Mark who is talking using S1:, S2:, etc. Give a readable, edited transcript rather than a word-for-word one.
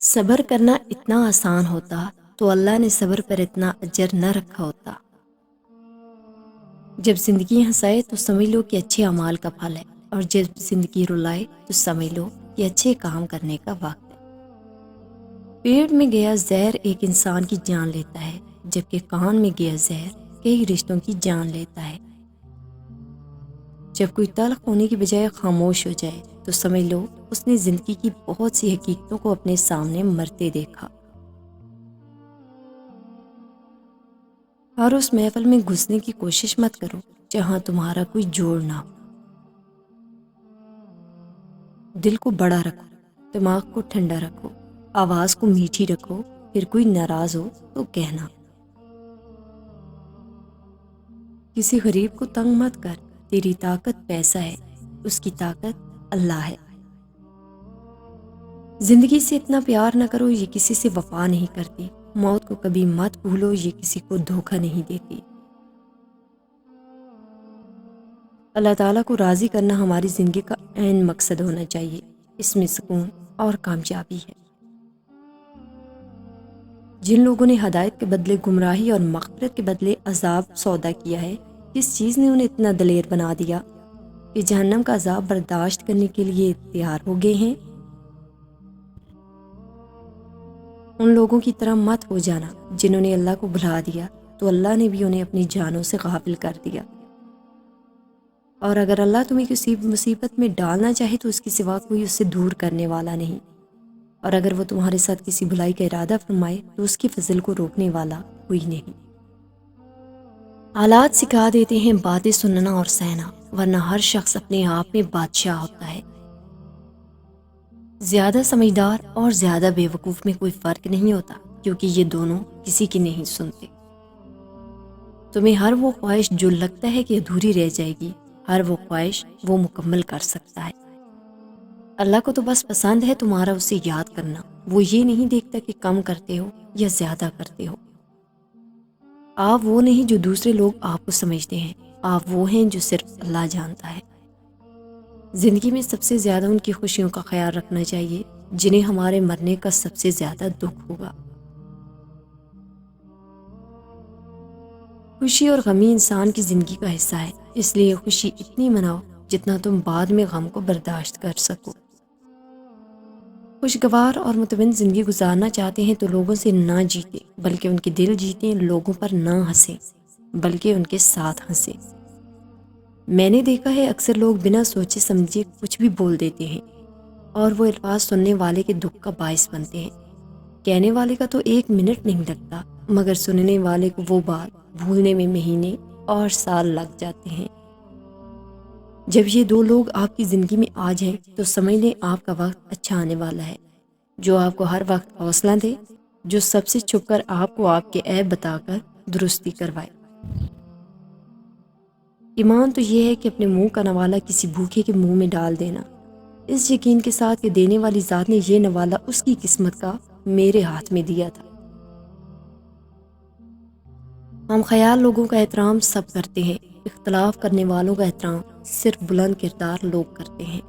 S1: صبر کرنا اتنا آسان ہوتا تو اللہ نے صبر پر اتنا اجر نہ رکھا ہوتا۔ جب زندگی ہنسائے تو سمجھ لو کہ اچھے اعمال کا پھل ہے، اور جب زندگی رلائے تو سمجھ لو کہ اچھے کام کرنے کا وقت ہے۔ پیٹ میں گیا زہر ایک انسان کی جان لیتا ہے، جبکہ کان میں گیا زہر کئی رشتوں کی جان لیتا ہے۔ جب کوئی تلخ ہونے کی بجائے خاموش ہو جائے تو سمجھ لو اس نے زندگی کی بہت سی حقیقتوں کو اپنے سامنے مرتے دیکھا۔ اور اس محفل میں گھسنے کی کوشش مت کرو جہاں تمہارا کوئی جوڑ نہ ہو۔ دل کو بڑا رکھو، دماغ کو ٹھنڈا رکھو، آواز کو میٹھی رکھو، پھر کوئی ناراض ہو تو کہنا۔ کسی غریب کو تنگ مت کر، تیری طاقت پیسہ ہے، اس کی طاقت اللہ ہے۔ زندگی سے اتنا پیار نہ کرو، یہ کسی سے وفا نہیں کرتی۔ موت کو کبھی مت بھولو، یہ کسی کو دھوکہ نہیں دیتی۔ اللہ تعالیٰ کو راضی کرنا ہماری زندگی کا عین مقصد ہونا چاہیے، اس میں سکون اور کامیابی ہے۔ جن لوگوں نے ہدایت کے بدلے گمراہی اور مغفرت کے بدلے عذاب سودا کیا ہے، کس چیز نے انہیں اتنا دلیر بنا دیا کہ جہنم کا عذاب برداشت کرنے کے لیے تیار ہو گئے ہیں؟ ان لوگوں کی طرح مت ہو جانا جنہوں نے اللہ کو بھلا دیا تو اللہ نے بھی انہیں اپنی جانوں سے غافل کر دیا۔ اور اگر اللہ تمہیں کسی مصیبت میں ڈالنا چاہے تو اس کے سوا کوئی اس سے دور کرنے والا نہیں، اور اگر وہ تمہارے ساتھ کسی بھلائی کا ارادہ فرمائے تو اس کی فضل کو روکنے والا کوئی نہیں۔ حالات سکھا دیتے ہیں باتیں سننا اور سہنا، ورنہ ہر شخص اپنے آپ میں بادشاہ ہوتا ہے۔ زیادہ سمجھدار اور زیادہ بے وقوف میں کوئی فرق نہیں ہوتا، کیونکہ یہ دونوں کسی کی نہیں سنتے۔ تمہیں ہر وہ خواہش جو لگتا ہے کہ ادھوری رہ جائے گی، ہر وہ خواہش وہ مکمل کر سکتا ہے۔ اللہ کو تو بس پسند ہے تمہارا اسے یاد کرنا، وہ یہ نہیں دیکھتا کہ کم کرتے ہو یا زیادہ کرتے ہو۔ آپ وہ نہیں جو دوسرے لوگ آپ کو سمجھتے ہیں، آپ وہ ہیں جو صرف اللہ جانتا ہے۔ زندگی میں سب سے زیادہ ان کی خوشیوں کا خیال رکھنا چاہیے جنہیں ہمارے مرنے کا سب سے زیادہ دکھ ہوگا۔ خوشی اور غمی انسان کی زندگی کا حصہ ہے، اس لیے خوشی اتنی مناؤ جتنا تم بعد میں غم کو برداشت کر سکو۔ خوشگوار اور مطمئن زندگی گزارنا چاہتے ہیں تو لوگوں سے نہ جیتے بلکہ ان کے دل جیتیں، لوگوں پر نہ ہنسیں بلکہ ان کے ساتھ ہنسیں۔ میں نے دیکھا ہے اکثر لوگ بنا سوچے سمجھے کچھ بھی بول دیتے ہیں، اور وہ الفاظ سننے والے کے دکھ کا باعث بنتے ہیں۔ کہنے والے کا تو 1 منٹ نہیں لگتا، مگر سننے والے کو وہ بات بھولنے میں مہینے اور سال لگ جاتے ہیں۔ جب یہ 2 لوگ آپ کی زندگی میں آ جائیں تو سمجھ لیں آپ کا وقت اچھا آنے والا ہے۔ جو آپ کو ہر وقت حوصلہ دے، جو سب سے چھپ کر آپ کو آپ کے عیب بتا کر درستی کروائے۔ ایمان تو یہ ہے کہ اپنے منہ کا نوالا کسی بھوکے کے منہ میں ڈال دینا، اس یقین کے ساتھ کہ دینے والی ذات نے یہ نوالا اس کی قسمت کا میرے ہاتھ میں دیا تھا۔ ہم خیال لوگوں کا احترام سب کرتے ہیں، اختلاف کرنے والوں کا احترام صرف بلند کردار لوگ کرتے ہیں۔